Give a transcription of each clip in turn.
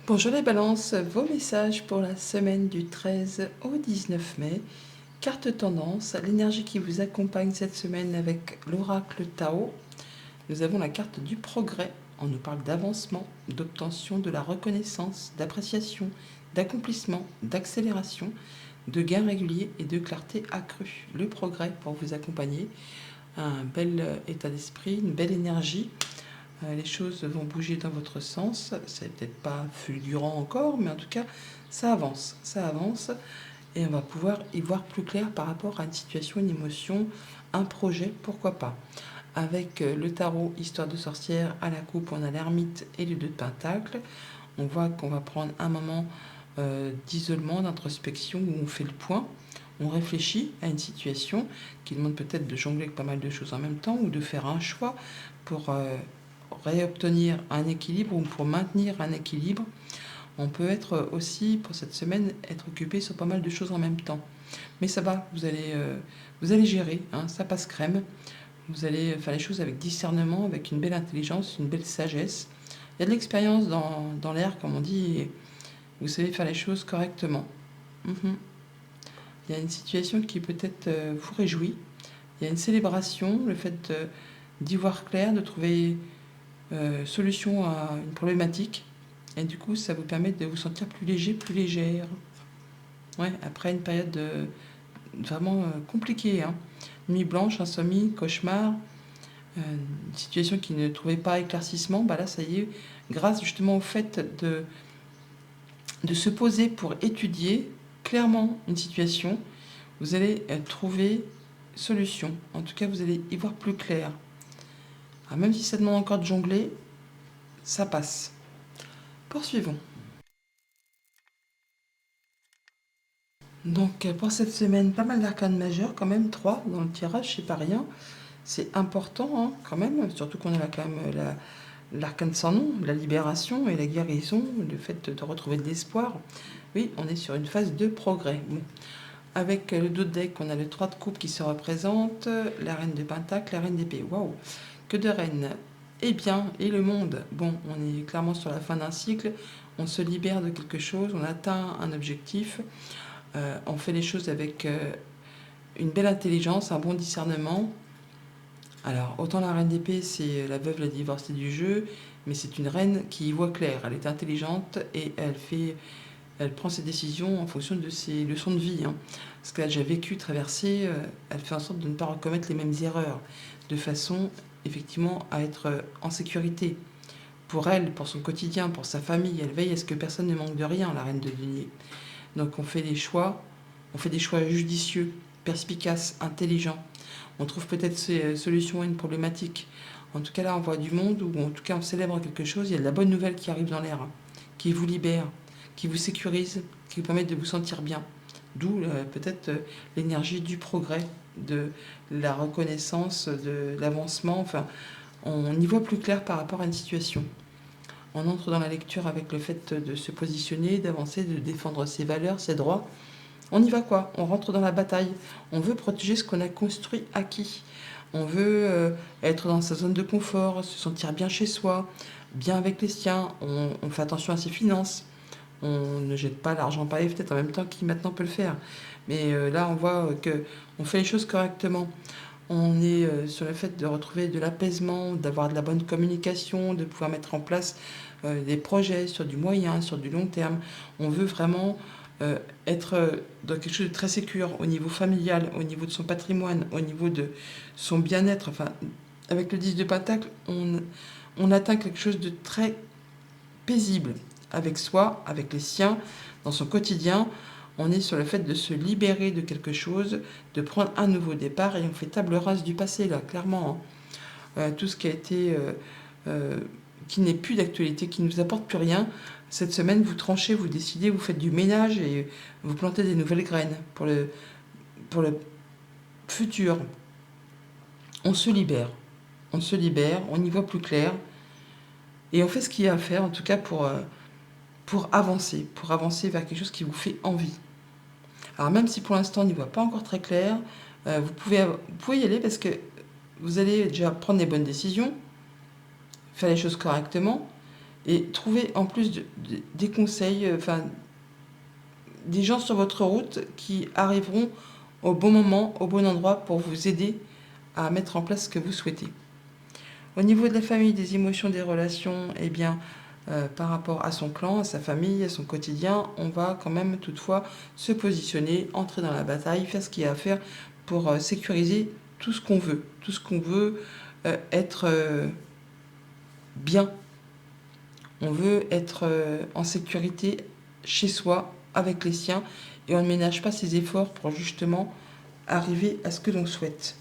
Bonjour les balances, vos messages pour la semaine du 13 au 19 mai. Carte tendance, l'énergie qui vous accompagne cette semaine avec l'oracle Tao. Nous avons la carte du progrès. On nous parle d'avancement, d'obtention de la reconnaissance, d'appréciation, d'accomplissement, d'accélération, de gains réguliers et de clarté accrue. Le progrès pour vous accompagner, un bel état d'esprit, une belle énergie. Les choses vont bouger dans votre sens. C'est peut-être pas fulgurant encore, mais en tout cas, ça avance. Ça avance et on va pouvoir y voir plus clair par rapport à une situation, une émotion, un projet, pourquoi pas. Avec le tarot Histoire de sorcière, à la coupe, on a l'ermite et le 2 de pentacle. On voit qu'on va prendre un moment d'isolement, d'introspection où on fait le point. On réfléchit à une situation qui demande peut-être de jongler avec pas mal de choses en même temps ou de faire un choix pour réobtenir un équilibre ou pour maintenir un équilibre. On peut être aussi, pour cette semaine, être occupé sur pas mal de choses en même temps. Mais ça va, vous allez gérer, hein, ça passe crème. Vous allez faire les choses avec discernement, avec une belle intelligence, une belle sagesse. Il y a de l'expérience dans l'air, comme on dit, et vous savez faire les choses correctement. Il y a une situation qui peut-être vous réjouit. Il y a une célébration, le fait d'y voir clair, de trouver solution à une problématique. Et du coup, ça vous permet de vous sentir plus léger, plus légère. Ouais, après une période vraiment compliquée. Hein. Nuit blanche, insomnie, cauchemar, une situation qui ne trouvait pas éclaircissement. Bah là, ça y est, grâce justement au fait de se poser pour étudier clairement une situation, vous allez trouver solution. En tout cas, vous allez y voir plus clair. Alors, même si ça demande encore de jongler, ça passe. Poursuivons. Donc pour cette semaine, pas mal d'arcanes majeures, quand même 3 dans le tirage, c'est pas rien. C'est important hein, quand même, surtout qu'on a quand même l'arcane sans nom, la libération et la guérison, le fait de retrouver de l'espoir. Oui, on est sur une phase de progrès. Bon. Avec le dos de deck, on a le 3 de coupe qui se représente, la reine de pentacle, la reine d'épée. Waouh, que de reines. Eh bien, et le monde. Bon, on est clairement sur la fin d'un cycle, on se libère de quelque chose, on atteint un objectif. On fait les choses avec une belle intelligence, un bon discernement. Alors, autant la reine d'épée, c'est la veuve, la divorcée du jeu, mais c'est une reine qui y voit clair. Elle est intelligente et elle prend ses décisions en fonction de ses leçons de vie. Hein. Ce qu'elle a déjà vécu, traversé, elle fait en sorte de ne pas recommettre les mêmes erreurs, de façon effectivement à être en sécurité. Pour elle, pour son quotidien, pour sa famille, elle veille à ce que personne ne manque de rien, la reine de denier. Donc on fait des choix judicieux, perspicaces, intelligents. On trouve peut-être ces solutions à une problématique. En tout cas là, on voit du monde, ou en tout cas on célèbre quelque chose, il y a de la bonne nouvelle qui arrive dans l'air, hein, qui vous libère, qui vous sécurise, qui vous permet de vous sentir bien. D'où peut-être l'énergie du progrès, de la reconnaissance, de l'avancement. Enfin, on y voit plus clair par rapport à une situation. On entre dans la lecture avec le fait de se positionner, d'avancer, de défendre ses valeurs, ses droits. On y va quoi? On rentre dans la bataille. On veut protéger ce qu'on a construit, acquis. On veut être dans sa zone de confort, se sentir bien chez soi, bien avec les siens. On fait attention à ses finances. On ne jette pas l'argent par les fenêtres en même temps qui maintenant peut le faire. Mais là, on voit que on fait les choses correctement. On est sur le fait de retrouver de l'apaisement, d'avoir de la bonne communication, de pouvoir mettre en place des projets sur du moyen, sur du long terme. On veut vraiment être dans quelque chose de très sécure au niveau familial, au niveau de son patrimoine, au niveau de son bien-être. Enfin, avec le 10 de Pentacle, on atteint quelque chose de très paisible avec soi, avec les siens, dans son quotidien. On est sur le fait de se libérer de quelque chose, de prendre un nouveau départ et on fait table rase du passé, là, clairement. Hein. Tout ce qui a été, qui n'est plus d'actualité, qui ne nous apporte plus rien, cette semaine, vous tranchez, vous décidez, vous faites du ménage et vous plantez des nouvelles graines pour le futur. On se libère, on y voit plus clair et on fait ce qu'il y a à faire, en tout cas pour avancer vers quelque chose qui vous fait envie. Alors même si pour l'instant on n'y voit pas encore très clair, vous pouvez y aller parce que vous allez déjà prendre les bonnes décisions, faire les choses correctement, Et trouvez en plus des conseils, enfin, des gens sur votre route qui arriveront au bon moment, au bon endroit pour vous aider à mettre en place ce que vous souhaitez. Au niveau de la famille, des émotions, des relations, eh bien, par rapport à son clan, à sa famille, à son quotidien, on va quand même toutefois se positionner, entrer dans la bataille, faire ce qu'il y a à faire pour sécuriser tout ce qu'on veut. Tout ce qu'on veut être bien. On veut être en sécurité chez soi, avec les siens, et on ne ménage pas ses efforts pour justement arriver à ce que l'on souhaite.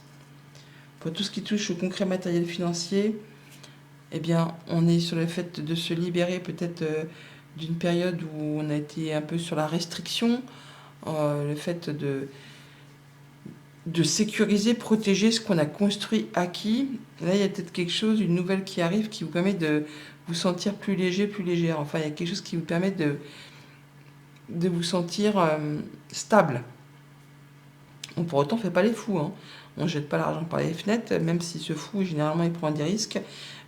Pour tout ce qui touche au concret matériel financier, eh bien, on est sur le fait de se libérer peut-être d'une période où on a été un peu sur la restriction, le fait de sécuriser, protéger ce qu'on a construit, acquis. Là, il y a peut-être quelque chose, une nouvelle qui arrive, qui vous permet de vous sentir plus léger, plus légère. Enfin, il y a quelque chose qui vous permet de vous sentir stable. Pour autant, on ne fait pas les fous, hein. On ne jette pas l'argent par les fenêtres, même si ce fou, généralement, il prend des risques.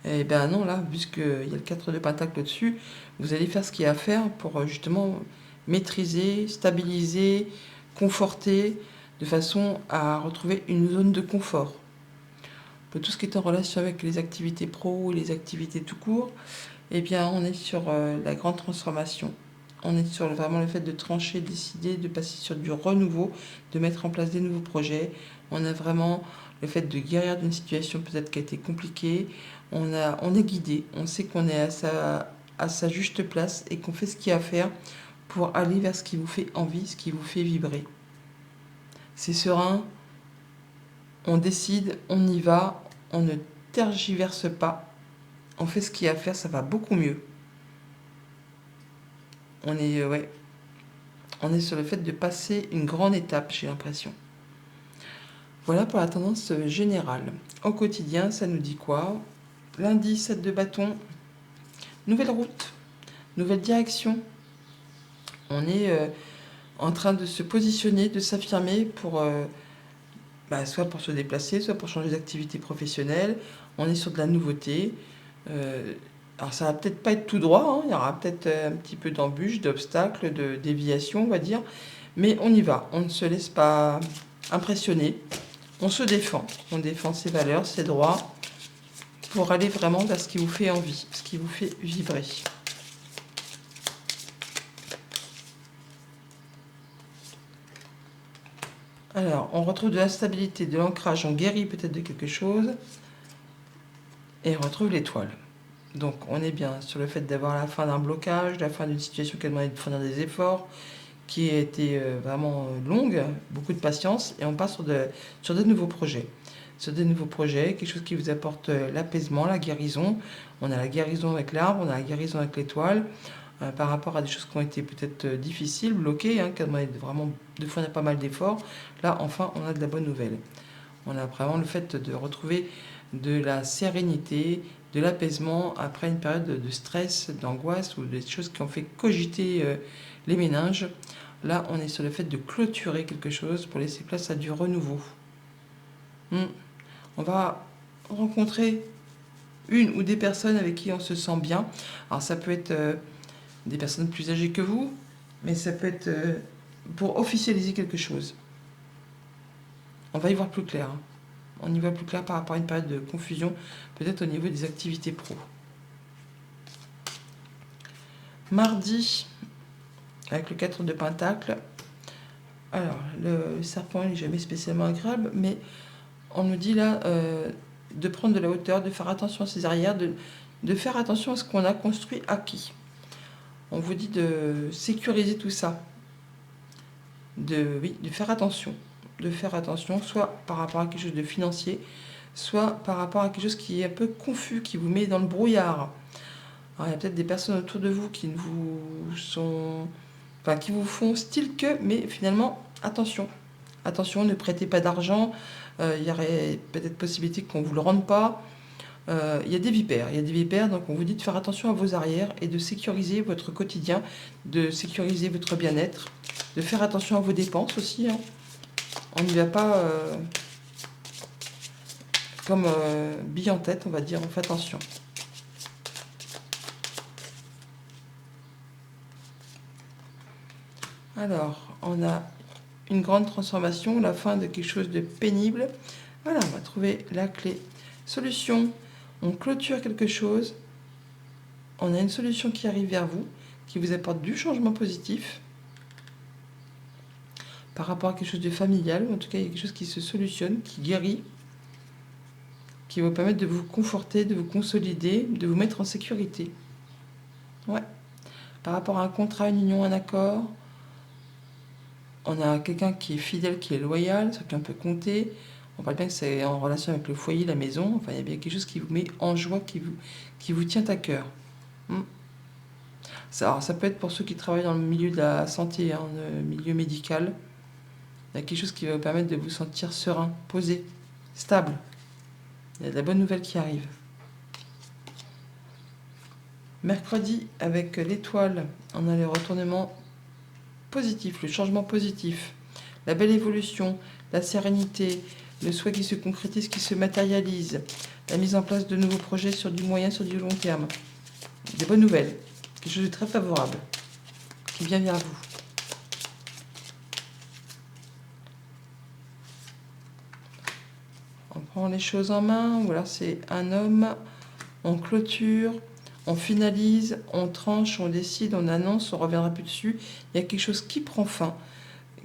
Et ben non, là, puisqu'il y a le 4 de pentacle au-dessus, vous allez faire ce qu'il y a à faire pour justement maîtriser, stabiliser, conforter, de façon à retrouver une zone de confort. Pour tout ce qui est en relation avec les activités pro ou les activités tout court, eh bien, on est sur la grande transformation. On est sur vraiment le fait de trancher, décider, de passer sur du renouveau, de mettre en place des nouveaux projets. On a vraiment le fait de guérir d'une situation peut-être qui a été compliquée. On est guidé, on sait qu'on est à sa juste place et qu'on fait ce qu'il y a à faire pour aller vers ce qui vous fait envie, ce qui vous fait vibrer. C'est serein, on décide, on y va, on ne tergiverse pas, on fait ce qu'il y a à faire, ça va beaucoup mieux. On est sur le fait de passer une grande étape, j'ai l'impression. Voilà pour la tendance générale. Au quotidien, ça nous dit quoi? Lundi, 7 de bâton, nouvelle route, nouvelle direction. On est en train de se positionner, de s'affirmer pour soit pour se déplacer, soit pour changer d'activité professionnelle. On est sur de la nouveauté. Alors ça va peut-être pas être tout droit, hein. Il y aura peut-être un petit peu d'embûches, d'obstacles, de déviations, on va dire. Mais on y va, on ne se laisse pas impressionner. On se défend, on défend ses valeurs, ses droits, pour aller vraiment vers ce qui vous fait envie, ce qui vous fait vibrer. Alors, on retrouve de la stabilité, de l'ancrage, on guérit peut-être de quelque chose, et on retrouve l'étoile. Donc, on est bien sur le fait d'avoir la fin d'un blocage, la fin d'une situation qui a demandé de fournir des efforts, qui a été vraiment longue, beaucoup de patience, et on passe sur de nouveaux projets. Sur des nouveaux projets, quelque chose qui vous apporte l'apaisement, la guérison. On a la guérison avec l'arbre, on a la guérison avec l'étoile, par rapport à des choses qui ont été peut-être difficiles, bloquées, qui ont demandé vraiment de fournir pas mal d'efforts. Là, enfin, on a de la bonne nouvelle. On a vraiment le fait de retrouver de la sérénité, de l'apaisement après une période de stress, d'angoisse ou des choses qui ont fait cogiter les méninges. Là, on est sur le fait de clôturer quelque chose pour laisser place à du renouveau. On va rencontrer une ou des personnes avec qui on se sent bien. Alors ça peut être des personnes plus âgées que vous, mais ça peut être pour officialiser quelque chose. On va y voir plus clair. On y voit plus clair par rapport à une période de confusion, peut-être au niveau des activités pro. Mardi, avec le 4 de pentacle. Alors, le serpent, il n'est jamais spécialement agréable, mais on nous dit là de prendre de la hauteur, de faire attention à ses arrières, de faire attention à ce qu'on a construit acquis. On vous dit de sécuriser tout ça, de faire attention. De faire attention, soit par rapport à quelque chose de financier, soit par rapport à quelque chose qui est un peu confus, qui vous met dans le brouillard. Alors, il y a peut-être des personnes autour de vous qui qui vous font style que, mais finalement, attention. Attention, ne prêtez pas d'argent. Il y aurait peut-être possibilité qu'on ne vous le rende pas. Il y a des vipères, donc on vous dit de faire attention à vos arrières et de sécuriser votre quotidien, de sécuriser votre bien-être, de faire attention à vos dépenses aussi. On n'y va pas comme bille en tête, on va dire, on fait attention. Alors, on a une grande transformation, la fin de quelque chose de pénible. Voilà, on va trouver la clé. Solution, on clôture quelque chose, on a une solution qui arrive vers vous, qui vous apporte du changement positif par rapport à quelque chose de familial, ou en tout cas il y a quelque chose qui se solutionne, qui guérit, qui va vous permettre de vous conforter, de vous consolider, de vous mettre en sécurité. Ouais. Par rapport à un contrat, une union, un accord, on a quelqu'un qui est fidèle, qui est loyal, sur qui on peut compter. On parle bien que c'est en relation avec le foyer, la maison. Enfin, il y a bien quelque chose qui vous met en joie, qui vous tient à cœur. Alors, ça peut être pour ceux qui travaillent dans le milieu de la santé, hein, le milieu médical. Il y a quelque chose qui va vous permettre de vous sentir serein, posé, stable. Il y a de la bonne nouvelle qui arrive. Mercredi, avec l'étoile, on a le retournement positif, le changement positif, la belle évolution, la sérénité, le souhait qui se concrétise, qui se matérialise, la mise en place de nouveaux projets sur du moyen, sur du long terme. Des bonnes nouvelles, quelque chose de très favorable qui vient vers vous. On prend les choses en main, ou alors c'est un homme, on clôture, on finalise, on tranche, on décide, on annonce, on ne reviendra plus dessus. Il y a quelque chose qui prend fin,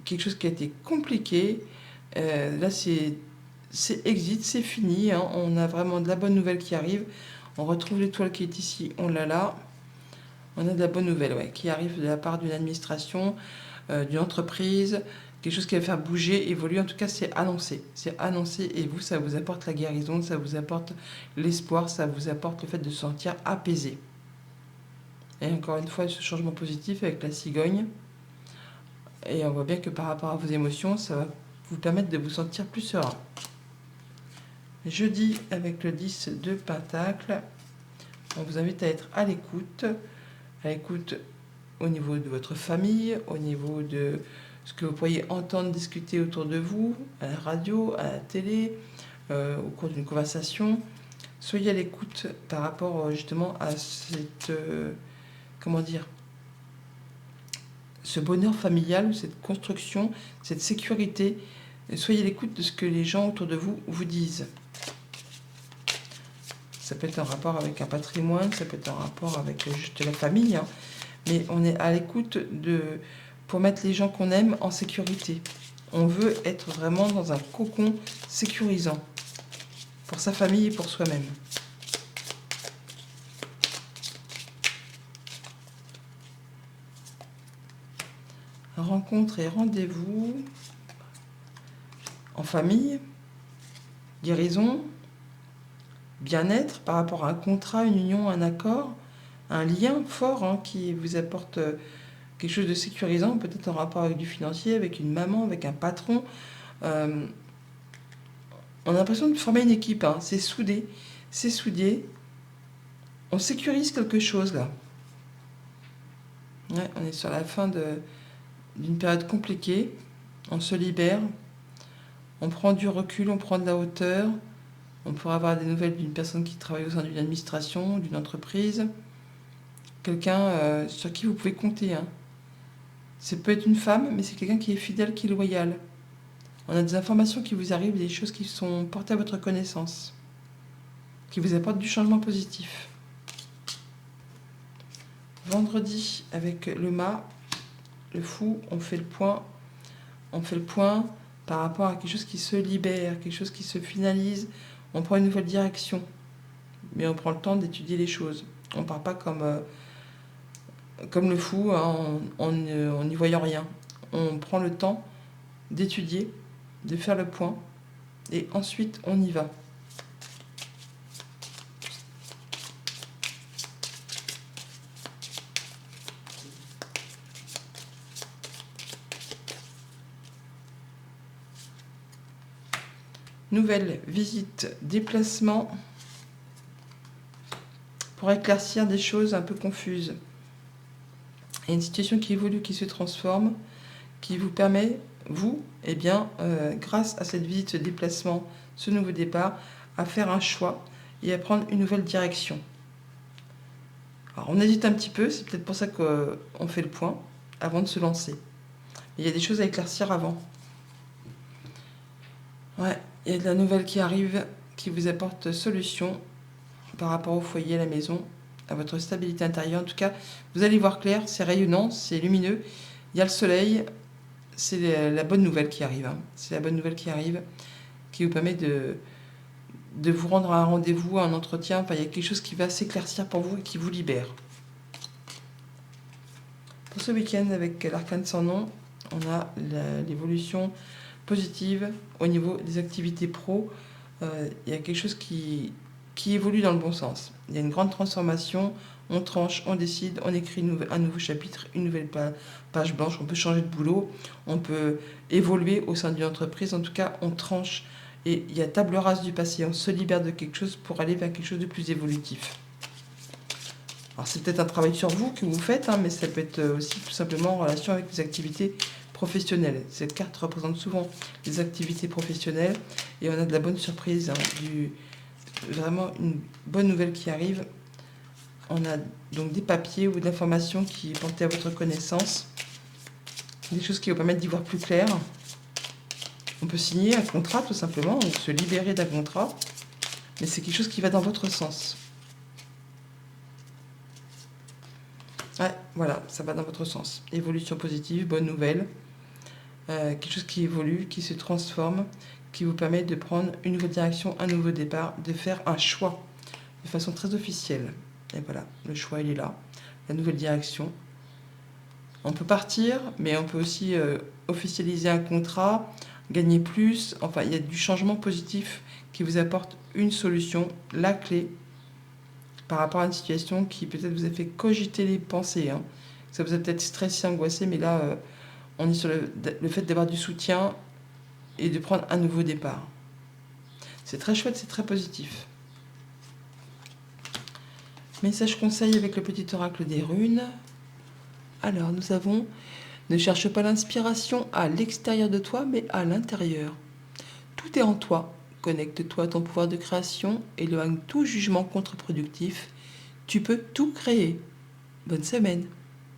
quelque chose qui a été compliqué. Là, c'est exit, c'est fini. Hein. On a vraiment de la bonne nouvelle qui arrive. On retrouve l'étoile qui est ici, on l'a là. On a de la bonne nouvelle, ouais, qui arrive de la part d'une administration, d'une entreprise, quelque chose qui va faire bouger, évoluer. En tout cas, c'est annoncé. C'est annoncé et vous, ça vous apporte la guérison, ça vous apporte l'espoir, ça vous apporte le fait de se sentir apaisé. Et encore une fois, ce changement positif avec la cigogne. Et on voit bien que par rapport à vos émotions, ça va vous permettre de vous sentir plus serein. Jeudi, avec le 10 de Pentacle, on vous invite à être à l'écoute au niveau de votre famille, au niveau de ce que vous pourriez entendre discuter autour de vous, à la radio, à la télé, au cours d'une conversation. Soyez à l'écoute par rapport justement à cette, ce bonheur familial, cette construction, cette sécurité. Soyez à l'écoute de ce que les gens autour de vous vous disent. Ça peut être un rapport avec un patrimoine, ça peut être un rapport avec juste la famille, hein, mais on est à l'écoute pour mettre les gens qu'on aime en sécurité. On veut être vraiment dans un cocon sécurisant pour sa famille et pour soi-même. Rencontre et rendez-vous en famille, guérison, bien-être par rapport à un contrat, une union, un accord, un lien fort, hein, qui vous apporte quelque chose de sécurisant, peut-être en rapport avec du financier, avec une maman, avec un patron. On a l'impression de former une équipe, hein. C'est soudé, c'est soudé. On sécurise quelque chose là. Ouais, on est sur la fin d'une période compliquée. On se libère, on prend du recul, on prend de la hauteur. On pourra avoir des nouvelles d'une personne qui travaille au sein d'une administration, d'une entreprise. Quelqu'un sur qui vous pouvez compter. Hein. C'est peut être une femme, mais c'est quelqu'un qui est fidèle, qui est loyal. On a des informations qui vous arrivent, des choses qui sont portées à votre connaissance, qui vous apportent du changement positif. Vendredi, avec le mât, le fou, on fait le point. On fait le point par rapport à quelque chose qui se libère, quelque chose qui se finalise. On prend une nouvelle direction, mais on prend le temps d'étudier les choses. On ne part pas comme le fou, hein, en n'y voyant rien. On prend le temps d'étudier, de faire le point, et ensuite on y va. Nouvelle visite, déplacement, pour éclaircir des choses un peu confuses. Il y a une situation qui évolue, qui se transforme, qui vous permet, vous, grâce à cette visite, ce déplacement, ce nouveau départ, à faire un choix et à prendre une nouvelle direction. Alors on hésite un petit peu, c'est peut-être pour ça qu'on fait le point avant de se lancer. Il y a des choses à éclaircir avant. Ouais, il y a de la nouvelle qui arrive, qui vous apporte solution par rapport au foyer, à la maison, à votre stabilité intérieure. En tout cas, vous allez voir clair, c'est rayonnant, c'est lumineux. Il y a le soleil, c'est la bonne nouvelle qui arrive. Hein. C'est la bonne nouvelle qui arrive, qui vous permet de vous rendre à un rendez-vous, à un entretien. Enfin, il y a quelque chose qui va s'éclaircir pour vous et qui vous libère. Pour ce week-end, avec l'arcane sans nom, on a l'évolution positive au niveau des activités pro. Il y a quelque chose qui évolue dans le bon sens. Il y a une grande transformation, on tranche, on décide, on écrit un nouveau chapitre, une nouvelle page blanche, on peut changer de boulot, on peut évoluer au sein d'une entreprise, en tout cas on tranche. Et il y a table rase du passé, on se libère de quelque chose pour aller vers quelque chose de plus évolutif. Alors c'est peut-être un travail sur vous que vous faites, hein, mais ça peut être aussi tout simplement en relation avec les activités professionnelles. Cette carte représente souvent les activités professionnelles et on a de la bonne surprise, hein, vraiment une bonne nouvelle qui arrive. On a donc des papiers ou de l'information qui est portée à votre connaissance, des choses qui vous permettent d'y voir plus clair. On peut signer un contrat tout simplement, ou se libérer d'un contrat, mais c'est quelque chose qui va dans votre sens. Ouais, voilà, ça va dans votre sens. Évolution positive, bonne nouvelle. Quelque chose qui évolue, qui se transforme, qui vous permet de prendre une nouvelle direction, un nouveau départ, de faire un choix de façon très officielle. Et voilà, le choix, il est là. La nouvelle direction. On peut partir, mais on peut aussi officialiser un contrat, gagner plus. Enfin, il y a du changement positif qui vous apporte une solution, la clé, par rapport à une situation qui peut-être vous a fait cogiter les pensées. Hein. Ça vous a peut-être stressé, angoissé, mais là, on est sur le fait d'avoir du soutien et de prendre un nouveau départ. C'est très chouette, c'est très positif. Message conseil avec le petit oracle des runes. Alors, nous avons « Ne cherche pas l'inspiration à l'extérieur de toi, mais à l'intérieur. Tout est en toi. Connecte-toi à ton pouvoir de création, éloigne tout jugement contre-productif. Tu peux tout créer. Bonne semaine.